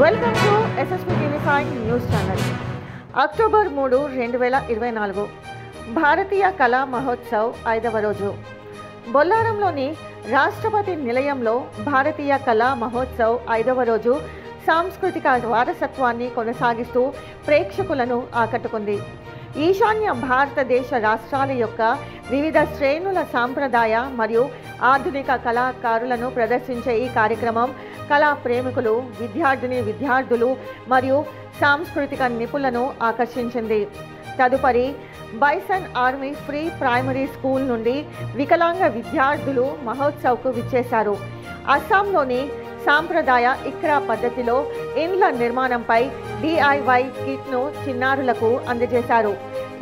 Welcome to SSP TV 5 news channel. October 3, 2024 భారతీయ కళా మహోత్సవ్ 5వ రోజు. బొల్లారంలోని రాష్ట్రపతి నిలయంలో భారతీయ కళా మహోత్సవ్ 5వ రోజు సాంస్కృతిక వారసత్వాన్ని కొనసాగిస్తూ ప్రేక్షకులను ఆకట్టుకుంది. ఈశాన్య భారతదేశ రాష్ట్రాల యొక్క వివిధ శ్రేణుల సాంప్రదాయ మరియు ఆధునిక కళాకారులను ప్రదర్శించే ఈ కార్యక్రమం కళా ప్రేమికులు, విద్యార్థులు మరియు సాంస్కృతిక నిపుణులను ఆకర్షించింది. తదుపరి bison army free primary school నుండి వికలాంగ విద్యార్థులు మహోత్సవ్కు విచ్చేశారు. అస్సాంలోని సాంప్రదాయ ఇక్రా పద్ధతిలో ఇండ్ల నిర్మాణంపై DIY కిట్ను చిన్నారులకు అందజేశారు.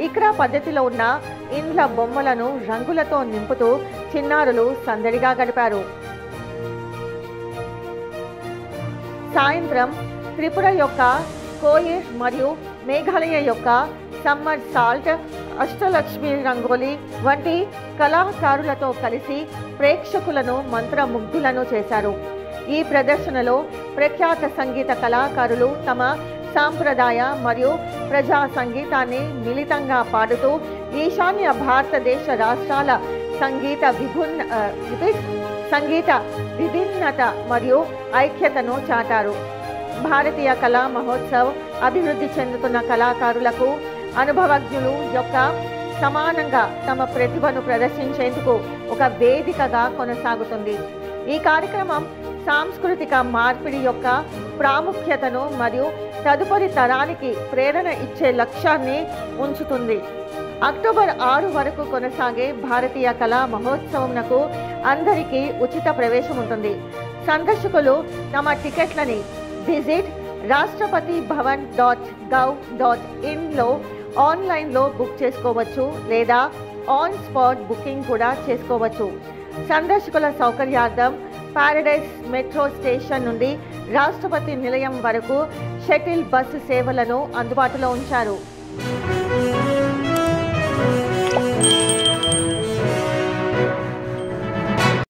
ఇక్రా పద్ధతిలో ఉన్న ఇండ్ల బొమ్మలను రంగులతో నింపుతూ చిన్నారులు సందడిగా గడిపారు. సాయంత్రం త్రిపుర యొక్క కోయిర్ మరియు మేఘాలయ యొక్క సమ్మర్ సాల్ట్, అష్టలక్ష్మి రంగోలీ వంటి కళాకారులతో కలిసి ప్రేక్షకులను మంత్రముగ్ధులను చేశారు. ఈ ప్రదర్శనలో ప్రఖ్యాత సంగీత కళాకారులు తమ సాంప్రదాయ మరియు ప్రజా సంగీతాన్ని మిళితంగా పాడుతూ ఈశాన్య భారతదేశ రాష్ట్రాల సంగీత విభిన్నత మరియు ఐక్యతను చాటారు. భారతీయ కళా మహోత్సవ్ అభివృద్ధి చెందుతున్న కళాకారులకు, అనుభవజ్ఞులు యొక్క సమానంగా తమ ప్రతిభను ప్రదర్శించేందుకు ఒక వేదికగా కొనసాగుతుంది. ఈ కార్యక్రమం సాంస్కృతిక మార్పిడి యొక్క ప్రాముఖ్యతను మరియు తదుపరి తరానికి ప్రేరణ ఇచ్చే లక్ష్యాన్ని ఉంచుతుంది. అక్టోబర్ 6 వరకు కొనసాగే భారతీయ కళా మహోత్సవంకు అందరికీ ఉచిత ప్రవేశం ఉంటుంది. సందర్శకులు తమ టికెట్లని విజిట్ రాష్ట్రపతి భవన్.gov.in ఆన్లైన్లో బుక్ చేసుకోవచ్చు లేదా ఆన్ స్పాట్ బుకింగ్ కూడా చేసుకోవచ్చు. సందర్శకుల సౌకర్యార్థం పారడైజ్ మెట్రో స్టేషన్ నుండి రాష్ట్రపతి నిలయం వరకు షటిల్ బస్సు సేవలను అందుబాటులో ఉంచారు.